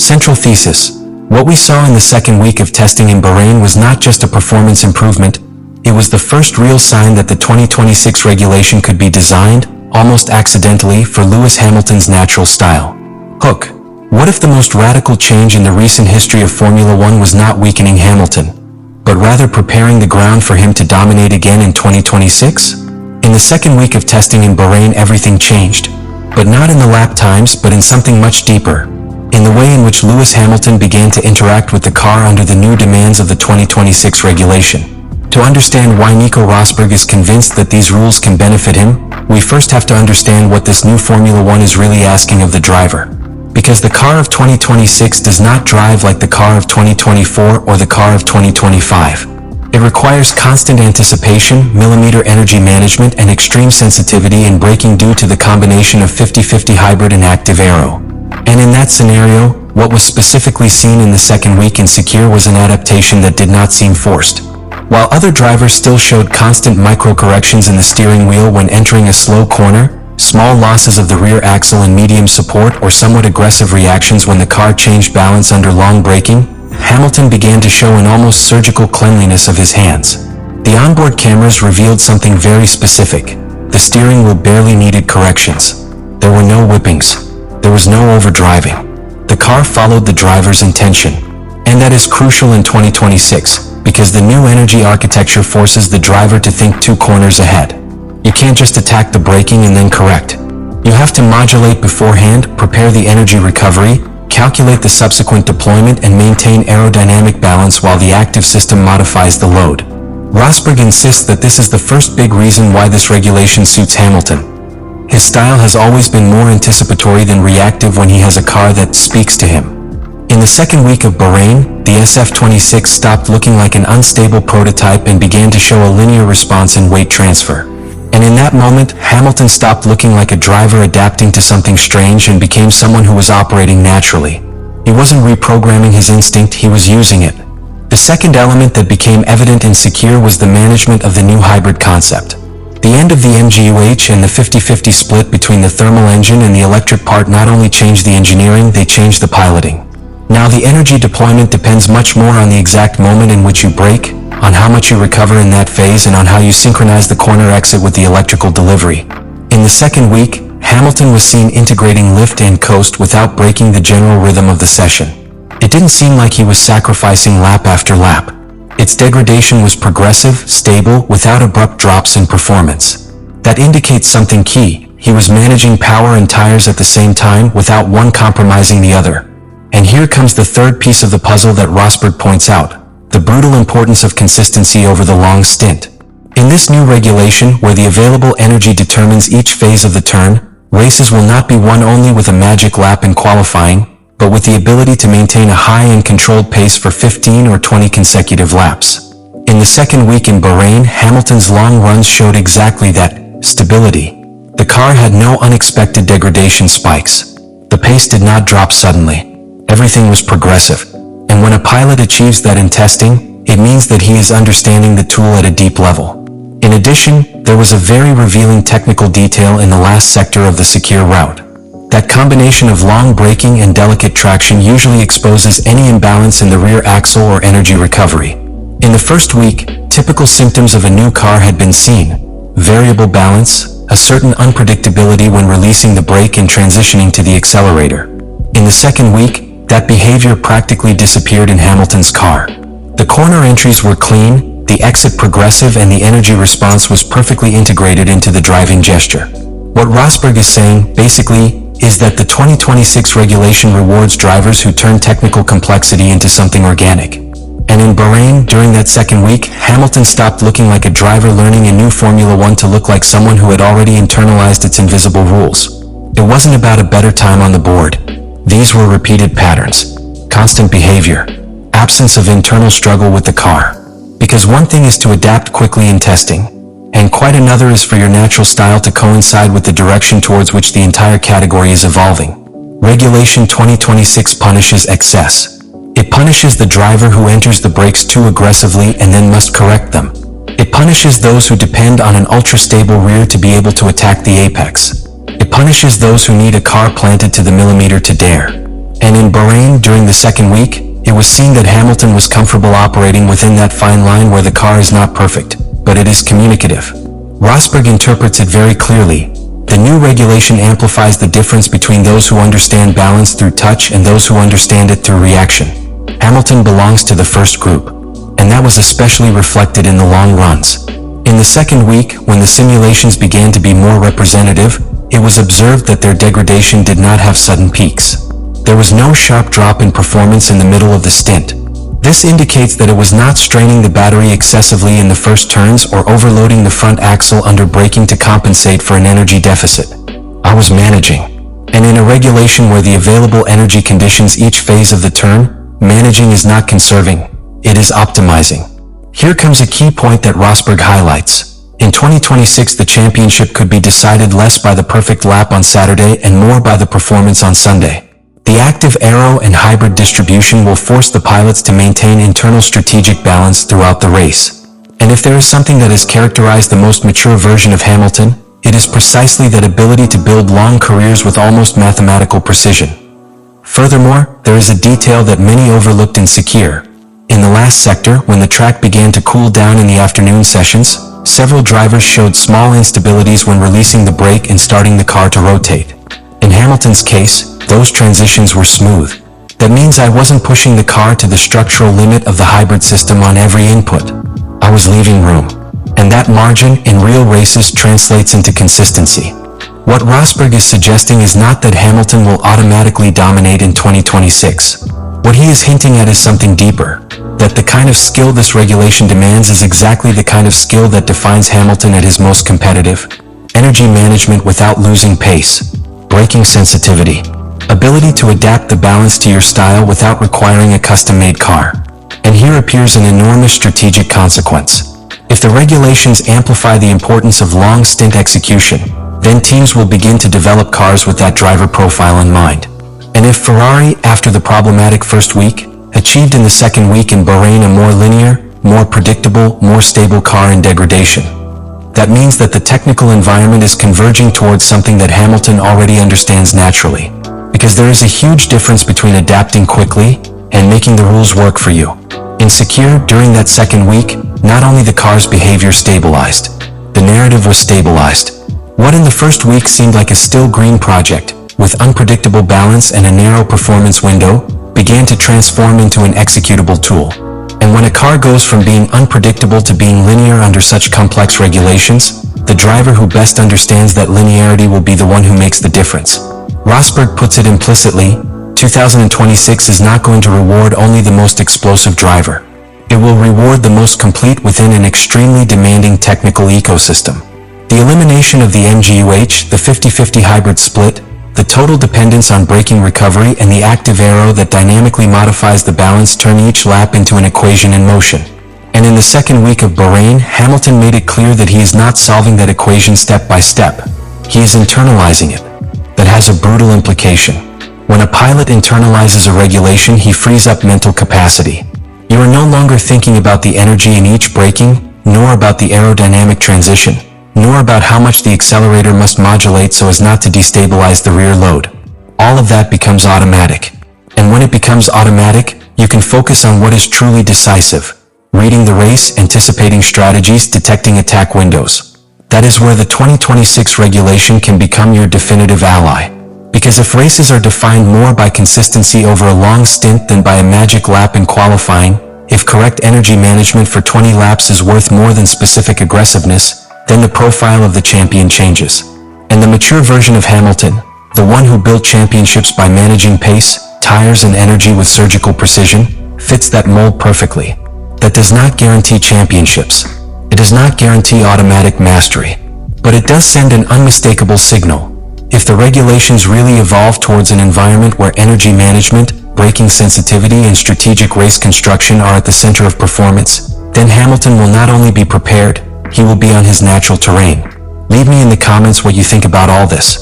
Central thesis. What we saw in the second week of testing in Bahrain was not just a performance improvement, it was the first real sign that the 2026 regulation could be designed, almost accidentally, for Lewis Hamilton's natural style. Hook. What if the most radical change in the recent history of Formula One was not weakening Hamilton, but rather preparing the ground for him to dominate again in 2026? In the second week of testing in Bahrain, everything changed, but not in the lap times, but in something much deeper, in the way in which Lewis Hamilton began to interact with the car under the new demands of the 2026 regulation. To understand why Nico Rosberg is convinced that these rules can benefit him, we first have to understand what this new Formula One is really asking of the driver. Because the car of 2026 does not drive like the car of 2024 or the car of 2025. It requires constant anticipation, millimeter energy management, and extreme sensitivity in braking due to the combination of 50-50 hybrid and active aero. And in that scenario, what was specifically seen in the second week in Secure was an adaptation that did not seem forced. While other drivers still showed constant micro-corrections in the steering wheel when entering a slow corner, small losses of the rear axle and medium support, or somewhat aggressive reactions when the car changed balance under long braking, Hamilton began to show an almost surgical cleanliness of his hands. The onboard cameras revealed something very specific. The steering wheel barely needed corrections. There were no whippings. There was no overdriving. The car followed the driver's intention. And that is crucial in 2026, because the new energy architecture forces the driver to think 2 corners ahead. You can't just attack the braking and then correct. You have to modulate beforehand, prepare the energy recovery, calculate the subsequent deployment, and maintain aerodynamic balance while the active system modifies the load. Rosberg insists that this is the first big reason why this regulation suits Hamilton. His style has always been more anticipatory than reactive when he has a car that speaks to him. In the second week of Bahrain, the SF26 stopped looking like an unstable prototype and began to show a linear response in weight transfer. And in that moment, Hamilton stopped looking like a driver adapting to something strange and became someone who was operating naturally. He wasn't reprogramming his instinct, he was using it. The second element that became evident in Secure was the management of the new hybrid concept. The end of the MGUH and the 50-50 split between the thermal engine and the electric part not only changed the engineering, they changed the piloting. Now the energy deployment depends much more on the exact moment in which you brake, on how much you recover in that phase, and on how you synchronize the corner exit with the electrical delivery. In the second week, Hamilton was seen integrating lift and coast without breaking the general rhythm of the session. It didn't seem like he was sacrificing lap after lap. Its degradation was progressive, stable, without abrupt drops in performance. That indicates something key. He was managing power and tires at the same time without one compromising the other. And here comes the third piece of the puzzle that Rosberg points out: the brutal importance of consistency over the long stint. In this new regulation, where the available energy determines each phase of the turn, races will not be won only with a magic lap in qualifying, but with the ability to maintain a high and controlled pace for 15 or 20 consecutive laps. In the second week in Bahrain, Hamilton's long runs showed exactly that: stability. The car had no unexpected degradation spikes. The pace did not drop suddenly. Everything was progressive. And when a pilot achieves that in testing, it means that he is understanding the tool at a deep level. In addition, there was a very revealing technical detail in the last sector of the Secure route. That combination of long braking and delicate traction usually exposes any imbalance in the rear axle or energy recovery. In the first week, typical symptoms of a new car had been seen: variable balance, a certain unpredictability when releasing the brake and transitioning to the accelerator. In the second week, that behavior practically disappeared in Hamilton's car. The corner entries were clean, the exit progressive, and the energy response was perfectly integrated into the driving gesture. What Rosberg is saying, basically, is that the 2026 regulation rewards drivers who turn technical complexity into something organic. And in Bahrain, during that second week, Hamilton stopped looking like a driver learning a new Formula One to look like someone who had already internalized its invisible rules. It wasn't about a better time on the board. These were repeated patterns, constant behavior, absence of internal struggle with the car. Because one thing is to adapt quickly in testing, and quite another is for your natural style to coincide with the direction towards which the entire category is evolving. Regulation 2026 punishes excess. It punishes the driver who enters the brakes too aggressively and then must correct them. It punishes those who depend on an ultra-stable rear to be able to attack the apex. It punishes those who need a car planted to the millimeter to dare. And in Bahrain during the second week, it was seen that Hamilton was comfortable operating within that fine line where the car is not perfect, but it is communicative. Rosberg interprets it very clearly. The new regulation amplifies the difference between those who understand balance through touch and those who understand it through reaction. Hamilton belongs to the first group, and that was especially reflected in the long runs. In the second week, when the simulations began to be more representative, it was observed that their degradation did not have sudden peaks. There was no sharp drop in performance in the middle of the stint. This indicates that it was not straining the battery excessively in the first turns or overloading the front axle under braking to compensate for an energy deficit. I was managing. And in a regulation where the available energy conditions each phase of the turn, managing is not conserving, it is optimizing. Here comes a key point that Rosberg highlights. In 2026, the championship could be decided less by the perfect lap on Saturday and more by the performance on Sunday. The active aero and hybrid distribution will force the pilots to maintain internal strategic balance throughout the race. And if there is something that has characterized the most mature version of Hamilton, it is precisely that ability to build long careers with almost mathematical precision. Furthermore, there is a detail that many overlooked in Sakir. In the last sector, when the track began to cool down in the afternoon sessions, several drivers showed small instabilities when releasing the brake and starting the car to rotate. In Hamilton's case, those transitions were smooth. That means I wasn't pushing the car to the structural limit of the hybrid system on every input. I was leaving room. And that margin in real races translates into consistency. What Rosberg is suggesting is not that Hamilton will automatically dominate in 2026. What he is hinting at is something deeper. That the kind of skill this regulation demands is exactly the kind of skill that defines Hamilton at his most competitive. Energy management without losing pace. Braking sensitivity. Ability to adapt the balance to your style without requiring a custom-made car. And here appears an enormous strategic consequence. If the regulations amplify the importance of long stint execution, then teams will begin to develop cars with that driver profile in mind. And if Ferrari, after the problematic first week, achieved in the second week in Bahrain a more linear, more predictable, more stable car in degradation, that means that the technical environment is converging towards something that Hamilton already understands naturally. Because there is a huge difference between adapting quickly and making the rules work for you. In Sakir, during that second week, not only the car's behavior stabilized, the narrative was stabilized. What in the first week seemed like a still green project, with unpredictable balance and a narrow performance window, began to transform into an executable tool. And when a car goes from being unpredictable to being linear under such complex regulations, the driver who best understands that linearity will be the one who makes the difference. Rosberg puts it implicitly, 2026 is not going to reward only the most explosive driver. It will reward the most complete within an extremely demanding technical ecosystem. The elimination of the MGUH, the 50-50 hybrid split, the total dependence on braking recovery and the active aero that dynamically modifies the balance turn each lap into an equation in motion. And in the second week of Bahrain, Hamilton made it clear that he is not solving that equation step by step. He is internalizing it. That has a brutal implication. When a pilot internalizes a regulation, he frees up mental capacity. You are no longer thinking about the energy in each braking, nor about the aerodynamic transition, nor about how much the accelerator must modulate so as not to destabilize the rear load. All of that becomes automatic. And when it becomes automatic, you can focus on what is truly decisive. Reading the race, anticipating strategies, detecting attack windows. That is where the 2026 regulation can become your definitive ally. Because if races are defined more by consistency over a long stint than by a magic lap in qualifying, if correct energy management for 20 laps is worth more than specific aggressiveness, then the profile of the champion changes. And the mature version of Hamilton, the one who built championships by managing pace, tires and energy with surgical precision, fits that mold perfectly. That does not guarantee championships. It does not guarantee automatic mastery. But it does send an unmistakable signal. If the regulations really evolve towards an environment where energy management, braking sensitivity and strategic race construction are at the center of performance, then Hamilton will not only be prepared, he will be on his natural terrain. Leave me in the comments what you think about all this.